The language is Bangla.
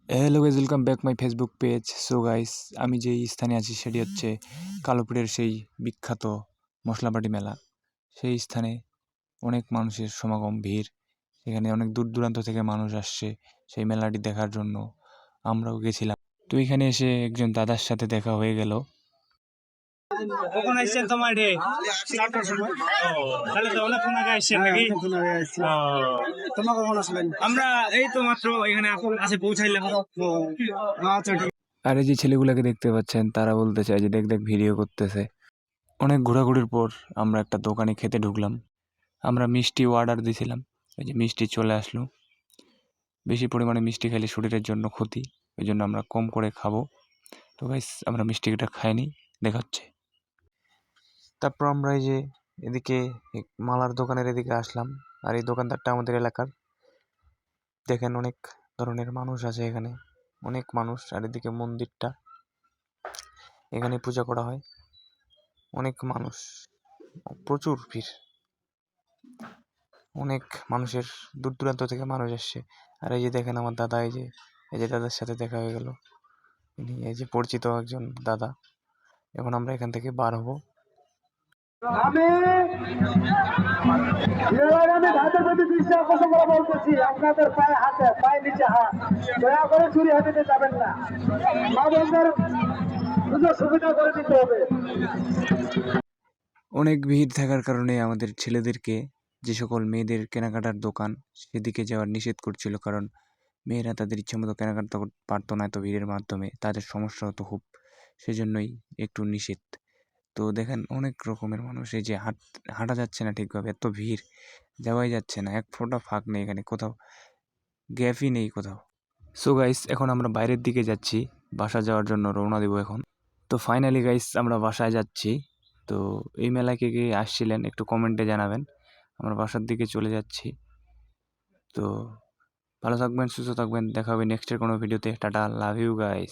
Hello guys, welcome back my Facebook page. So guys, আমি যেই স্থানে আছি সেটি হচ্ছে কালোপুরের সেই বিখ্যাত মশলাপাটি মেলা। সেই স্থানে অনেক মানুষের সমাগম, ভিড়। সেখানে অনেক দূর দূরান্ত থেকে মানুষ আসছে সেই মেলাটি দেখার জন্য। আমরাও গেছিলাম। তো এখানে এসে একজন দাদার সাথে দেখা হয়ে গেল। কখন আসছেন তোমার ডে? চারটার সময়। তাহলে তো অনেক আগে আসছেন নাকি? তোমার কখন আসলেন? আমরা এই তো মাত্র এখানে কাছে পৌঁছাইলাম। আচ্ছা ঠিক। আর এই যে ছেলেগুলোকে দেখতে পাচ্ছেন, তারা বলতে চায় যে দেখ দেখ ভিডিও করতেছে। অনেক ঘোরাঘুরির পর আমরা একটা দোকানে খেতে ঢুকলাম। আমরা মিষ্টি অর্ডার দিয়েছিলাম, এই যে মিষ্টি চলে আসলো। বেশি পরিমাণে মিষ্টি খেলে শরীরের জন্য ক্ষতি, ওই জন্য আমরা কম করে খাবো। তো গাইস, আমরা মিষ্টিটা খাইনি, দেখাচ্ছে। তারপর আমরা এই যে এদিকে মালার দোকানের এদিকে আসলাম। আর এই দোকানদারটা আমাদের এলাকার। দেখেন অনেক ধরনের মানুষ আছে এখানে, অনেক মানুষ। আর এদিকে মন্দিরটা, এখানে পূজা করা হয়। অনেক মানুষ, প্রচুর ভিড়। অনেক মানুষের, দূর দূরান্ত থেকে মানুষ আসছে। আর এই যে দেখেন আমার দাদা, এই যে দাদার সাথে দেখা হয়ে গেল। ইনি এই যে পরিচিত একজন দাদা। এখন আমরা এখান থেকে বার হব। আমি ভাতের প্রতি দৃষ্টি আকর্ষণ করে বলতেছি, আপনাদের পায়ে নিচে হাত, দয়া করে চুরি হাতে যাবেন না। মা বোনদের সুযোগ সুবিধা করে দিতে হবে। অনেক ভিড় থাকার কারণে আমাদের ছেলেদেরকে, যে সকল মেয়েদের কেনাকাটার দোকান, সেদিকে যাওয়ার নিষেধ করছিল। কারণ মেয়েরা তাদের ইচ্ছা মতো কেনাকাটা পারতো না এত ভিড়ের মাধ্যমে, তাদের সমস্যা হতো খুব। সেজন্যই একটু নিষেধ। তো দেখেন অনেক রকমের মানুষ, এই যে হাঁটা যাচ্ছে না ঠিকভাবে, এত ভিড়, যাওয়াই যাচ্ছে না। এক ফোঁটা ফাঁক নেই এখানে, কোথাও গ্যাপই নেই কোথাও। সো গাইস, এখন আমরা বাইরের দিকে যাচ্ছি, বাসা যাওয়ার জন্য রওনা দেবো এখন। তো ফাইনালি গাইস, আমরা বাসায় যাচ্ছি। তো এই মেলায় কে কে আসছিলেন একটু কমেন্টে জানাবেন। আমরা বাসার দিকে চলে যাচ্ছি। তো ভালো থাকবেন, সুস্থ থাকবেন, দেখা হবে নেক্সটের কোনো ভিডিওতে। Tata, love you guys.